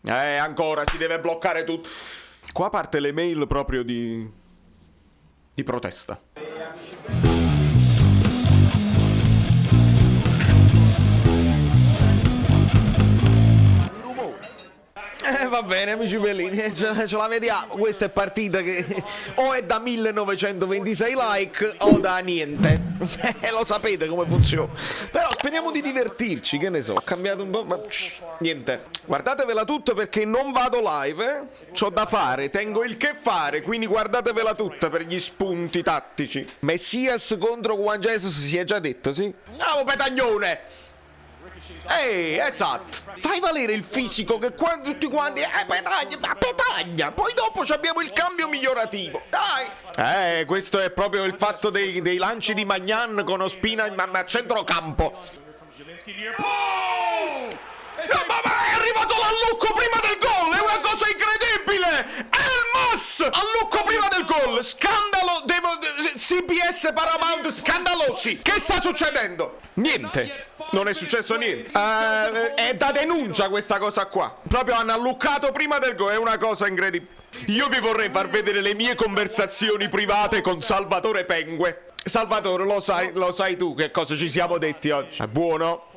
Ancora si deve bloccare tutto. Qua parte le mail proprio di protesta. Va bene, amici bellini, ce la vediamo. Questa è partita che o è da 1926 like o da niente. Lo sapete come funziona. Però speriamo di divertirci, che ne so. Ho cambiato un po', ma niente. Guardatevela tutta perché non vado live, C'ho da fare, tengo il che fare, quindi guardatevela tutta per gli spunti tattici. Messias contro Juan Jesus si è già detto, sì? Bravo Petagnone! Esatto. Fai valere il fisico che quando tutti quanti petagna. Poi dopo abbiamo il cambio migliorativo. Dai. Questo è proprio il fatto dei lanci di Magnan con Ospina a centrocampo. È arrivato l'allucco prima del gol. È una cosa incredibile. Elmas allucco prima del gol. Scandalo. CBS Paramount scandalosi. Che sta succedendo? Niente. Non è successo niente. È da denuncia questa cosa qua. Proprio hanno alluccato prima del gol. È una cosa incredibile. Io vi vorrei far vedere le mie conversazioni private con Salvatore Pengue. Salvatore, lo sai tu che cosa ci siamo detti oggi? È buono?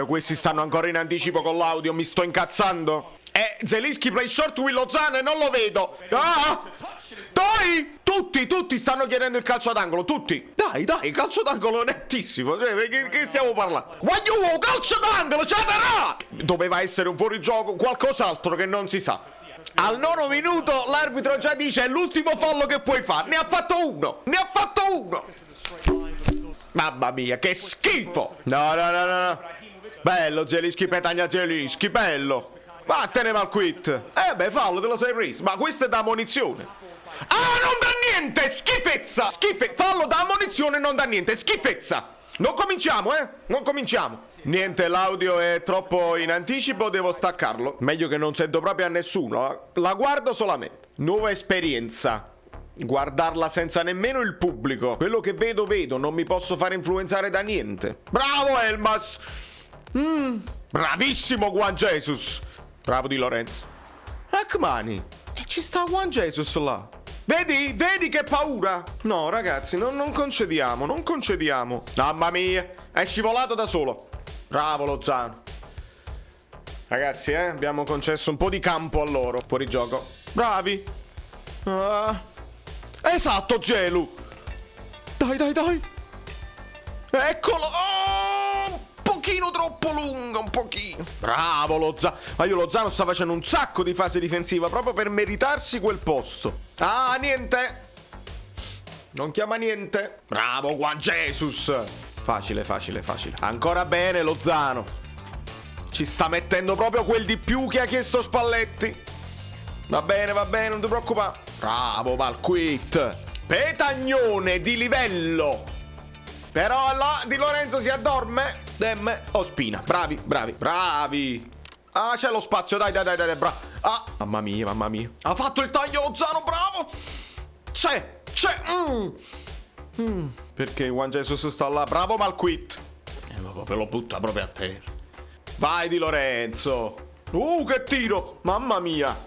Questi stanno ancora in anticipo con l'audio. Mi sto incazzando. Zelinski play short with Lozano e non lo vedo. Dai! Tutti stanno chiedendo il calcio d'angolo, tutti. Dai, calcio d'angolo nettissimo. Cioè, che stiamo parlando? Guagliù, calcio d'angolo, ce la darà! Doveva essere un fuorigioco, qualcos'altro che non si sa. Al 9° minuto l'arbitro già dice è l'ultimo fallo che puoi fare. Ne ha fatto uno. Mamma mia, che schifo. No. Bello Zelinski, Petagna Zelinski, bello. Vattene Malquit. Fallo, te lo sei preso. Ma questa è da ammonizione. Non dà niente, schifezza. Fallo da ammonizione, non dà niente, schifezza. Non cominciamo. Niente, l'audio è troppo in anticipo, devo staccarlo. Meglio che non sento proprio a nessuno. La guardo solamente. Nuova esperienza. Guardarla senza nemmeno il pubblico. Quello che vedo, non mi posso fare influenzare da niente. Bravo Elmas. Bravissimo Juan Jesus. Bravo Di Lorenzo. Rachmani. E ci sta Juan Jesus là. Vedi che paura. No ragazzi, non concediamo. Mamma mia, è scivolato da solo. Bravo Lozano. Ragazzi, abbiamo concesso un po' di campo a loro. Fuori gioco. Bravi. Esatto, Gelu. Dai. Eccolo. Un pochino troppo lungo, un pochino. Bravo Lozano. Ma Lozano sta facendo un sacco di fase difensiva proprio per meritarsi quel posto. Niente. Non chiama niente. Bravo Juan Jesus. Facile. Ancora bene Lozano. Ci sta mettendo proprio quel di più che ha chiesto Spalletti. Va bene, non ti preoccupare. Bravo Malquit. Petagnone di livello. Però là Di Lorenzo si addorme. Ospina. Bravi. C'è lo spazio, dai, bravo. Mamma mia. Ha fatto il taglio Lozano, bravo. C'è. Perché Juan Jesus sta là? Bravo Malquit. Lo butta proprio a terra. Vai Di Lorenzo. Che tiro. Mamma mia.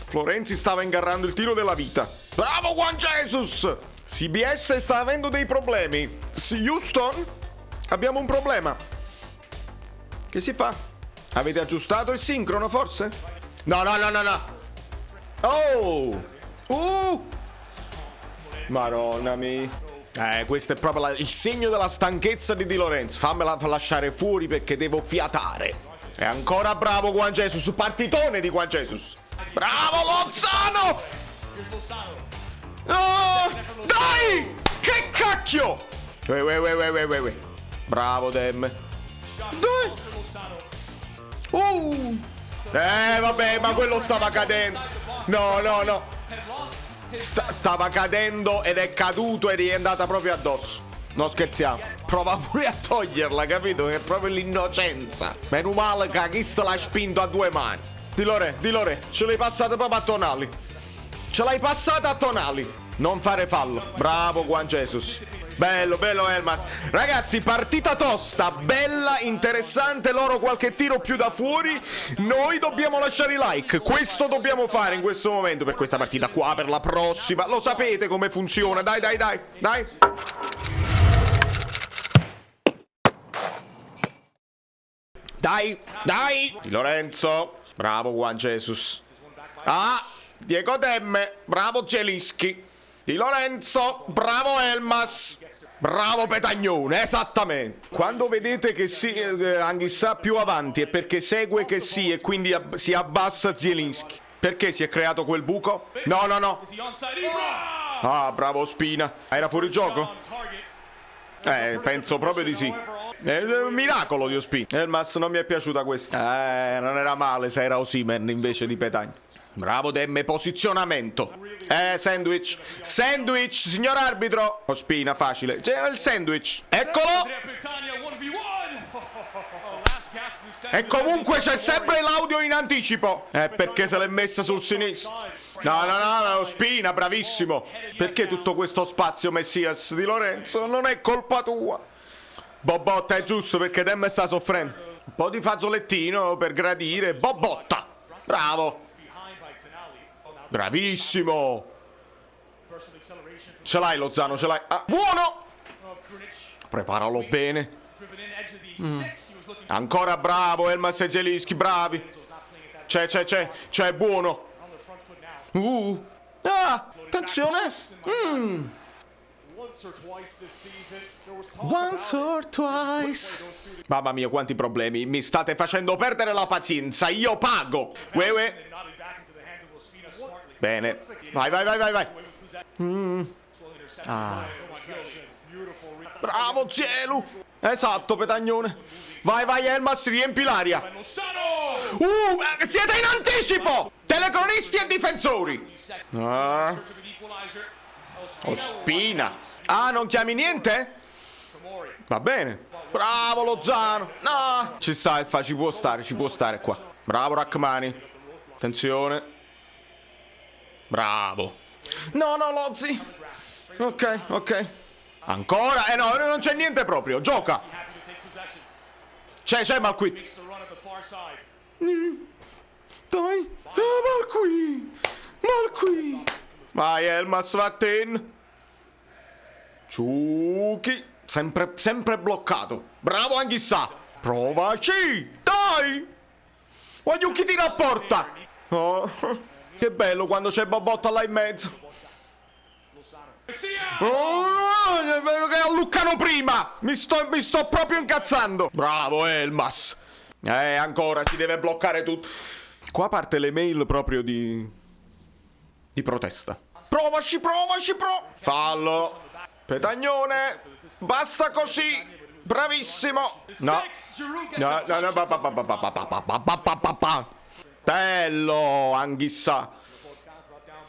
Florenzi stava ingarrando il tiro della vita. Bravo Juan Jesus. CBS sta avendo dei problemi. Houston? Abbiamo un problema. Che si fa? Avete aggiustato il sincrono forse? No. Madonna mia. Questo è proprio il segno della stanchezza di Di Lorenzo. Fammela lasciare fuori perché devo fiatare. E ancora bravo Juan Jesus. Partitone di Juan Jesus. Bravo Lozano. Dai. Che cacchio. Uè. Bravo Dem. Vabbè, ma quello stava cadendo. No. Stava cadendo ed è caduto e è andata proprio addosso. Non scherziamo. Prova pure a toglierla, capito? È proprio l'innocenza. Meno male che chi l'ha spinto a due mani. Di Lore, ce l'hai passata proprio a tonali. Non fare fallo. Bravo Juan Jesus. Bello, bello Elmas. Ragazzi, partita tosta, bella, interessante. Loro qualche tiro più da fuori. Noi dobbiamo lasciare i like. Questo dobbiamo fare in questo momento per questa partita qua, per la prossima. Lo sapete come funziona. Dai, dai, dai, dai. Dai, dai. Di Lorenzo. Bravo Juan Jesus. Ah, Diego Demme. Bravo Zielinski. Di Lorenzo. Bravo Elmas. Bravo Petagnone, esattamente. Quando vedete che Anghissà più avanti è perché segue che sì e quindi si abbassa Zielinski. Perché si è creato quel buco? No, no, no. Ah, bravo Spina. Era fuori gioco? Penso proprio di sì. È un miracolo di Ospina. Elmas non mi è piaciuta questa. Non era male se era Osimhen invece di Petagna. Bravo Demme, posizionamento. Sandwich. Sandwich, signor arbitro. Ospina, facile. C'era il sandwich. Eccolo. E comunque c'è sempre l'audio in anticipo. Perché se l'è messa sul sinistro. No, no, no, Ospina, bravissimo. Perché tutto questo spazio, Messias Di Lorenzo? Non è colpa tua. Bobotta è giusto perché Demme sta soffrendo. Un po' di fazzolettino per gradire. Bobotta. Bravo. Bravissimo. Ce l'hai Lozano, ce l'hai. Ah, buono. Preparalo bene. Ancora bravo Elmas e Zielinski, bravi. C'è, buono. Attenzione. Once or twice. Mamma mia, quanti problemi. Mi state facendo perdere la pazienza. Io pago. Uè. Bene. Vai. Bravo Zielu. Esatto, Petagnone. Vai Elmas, riempi l'aria. Siete in anticipo. Telecronisti e difensori. Ospina. Non chiami niente? Va bene. Bravo Lozano. No. Ci sta il ci può stare qua. Bravo Rachmani. Attenzione. Bravo. No, Lozzi. Ok. Ancora? No, non c'è niente proprio. Gioca. C'è Malquit. Dai. Malquit. Vai Elmas, vatten. Ciuchi. Sempre bloccato. Bravo Anghissà. Provaci. Dai. Voglio chi tira a porta. Oh, che bello quando c'è Bobotta là in mezzo. Che alluccano prima. Mi sto proprio incazzando. Bravo Elmas. Ancora si deve bloccare tutto. Qua parte le mail proprio di protesta. Provaci. Fallo. Petagnone. Basta così. Bravissimo. No. Bello Anghissà.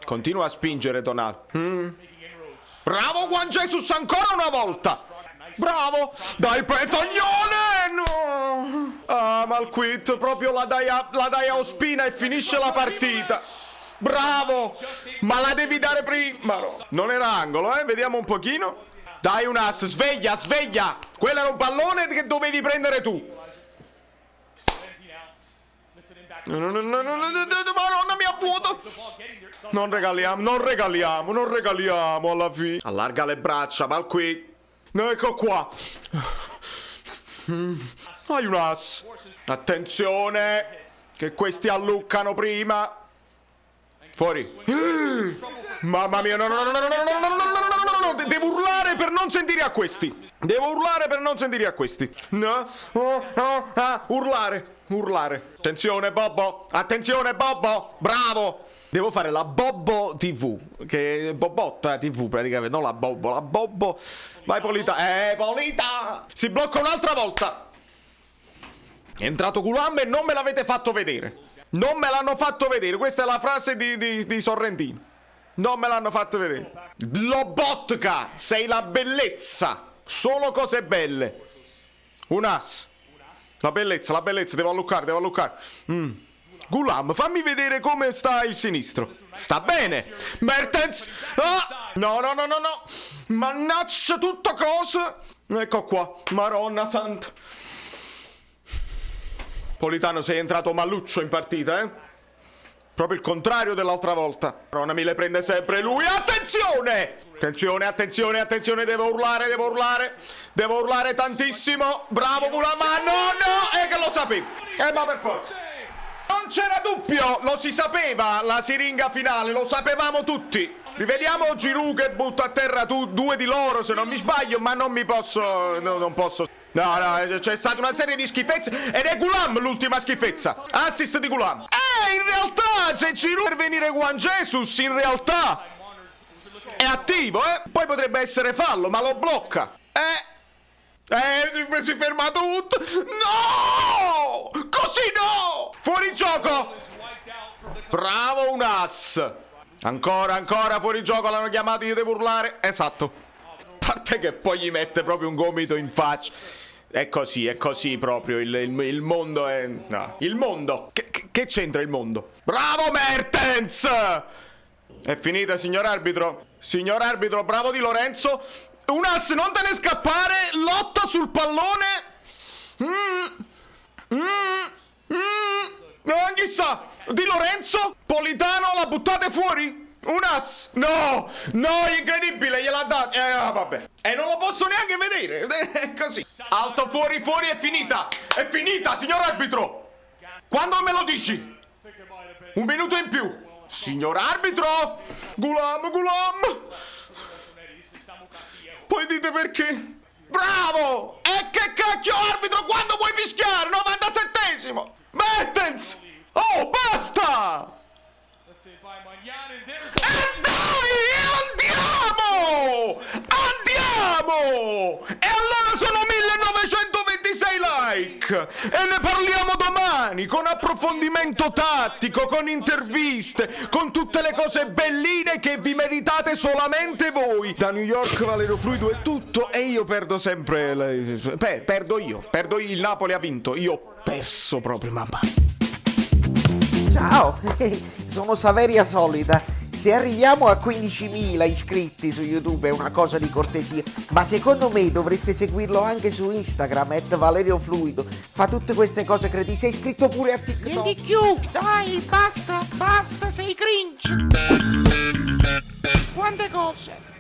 Continua a spingere Tonal. Bravo Juan Jesus ancora una volta. Bravo. Dai Petagnone. No. Malquit. Proprio la dai a Ospina e finisce la partita. Bravo. Ma la devi dare prima. No. Non era angolo, vediamo un pochino. Dai un ass. Sveglia. Quello era un pallone che dovevi prendere tu. Madonna mia, vuoto. Non regaliamo alla fine. Allarga le braccia, Malquit. Ecco qua. Hai un ass. Attenzione, che questi alluccano prima. Fuori. Mamma mia, no. Devo urlare per non sentire a questi. No. Urlare. Attenzione Bobbo. Bravo. Devo fare la Bobbo TV, che è Bobotta TV praticamente, non la Bobbo. Vai Polita. Polita. Si blocca un'altra volta. È entrato Gulam e non me l'avete fatto vedere. Non me l'hanno fatto vedere. Questa è la frase di Sorrentino. Non me l'hanno fatto vedere. Lobotka, sei la bellezza. Solo cose belle. Un ass. La bellezza, devo alluccare. Gulam, fammi vedere come sta il sinistro. Sta bene. Mertens. Ah! No. Mannaggia tutto cosa. Ecco qua. Maronna santa. Politano, sei entrato malluccio in partita, eh? Proprio il contrario dell'altra volta. Maronna, mi le prende sempre lui. Attenzione! Attenzione, devo urlare tantissimo. Bravo Gulam. No, che lo sapevo. Ma per forza. Non c'era dubbio, lo si sapeva, la siringa finale, lo sapevamo tutti. Rivediamo Giroud che butta a terra due di loro, se non mi sbaglio, ma non mi posso, non posso. No, c'è stata una serie di schifezze ed è Gulam l'ultima schifezza. Assist di Gulam. In realtà, se Giroud per venire Juan Jesus, in realtà è attivo, Poi potrebbe essere fallo, ma lo blocca. Si ferma tutto. No! Così no! Fuori gioco! Bravo un as. Ancora fuori gioco, l'hanno chiamato, io devo urlare. Esatto. A parte che poi gli mette proprio un gomito in faccia. È così proprio, il mondo è... No. Il mondo! Che c'entra il mondo? Bravo Mertens! È finita, signor arbitro. Signor arbitro, bravo Di Lorenzo. Un as, non te ne scappare, lotta sul pallone. Non chissà. Di Lorenzo, Politano, la buttate fuori? Un as. No, incredibile, gliel'ha dato. Vabbè. E non lo posso neanche vedere. È così. Alto, fuori, è finita. È finita, signor arbitro. Quando me lo dici? Un minuto in più. Signor arbitro. Gulam. Poi dite perché? Bravo! E che cacchio arbitro, quando vuoi fischiare? 97esimo! Mertens! Oh, basta! E dai, andiamo! E allora sono 1926 like! E ne parliamo domani, con approfondimento tattico, con interviste, con tutte le cose belline che vi meritate solamente voi. Da New York Valerio Fluido è tutto e io perdo sempre. Perdo io, il Napoli ha vinto, io ho perso proprio, mamma. Ciao, sono Saveria Solida. Se arriviamo a 15.000 iscritti su YouTube è una cosa di cortesia, ma secondo me dovreste seguirlo anche su Instagram, @ValerioFluido. Fa tutte queste cose cretine. Sei iscritto pure a TikTok. Prendi più, dai, basta, sei cringe. Quante cose.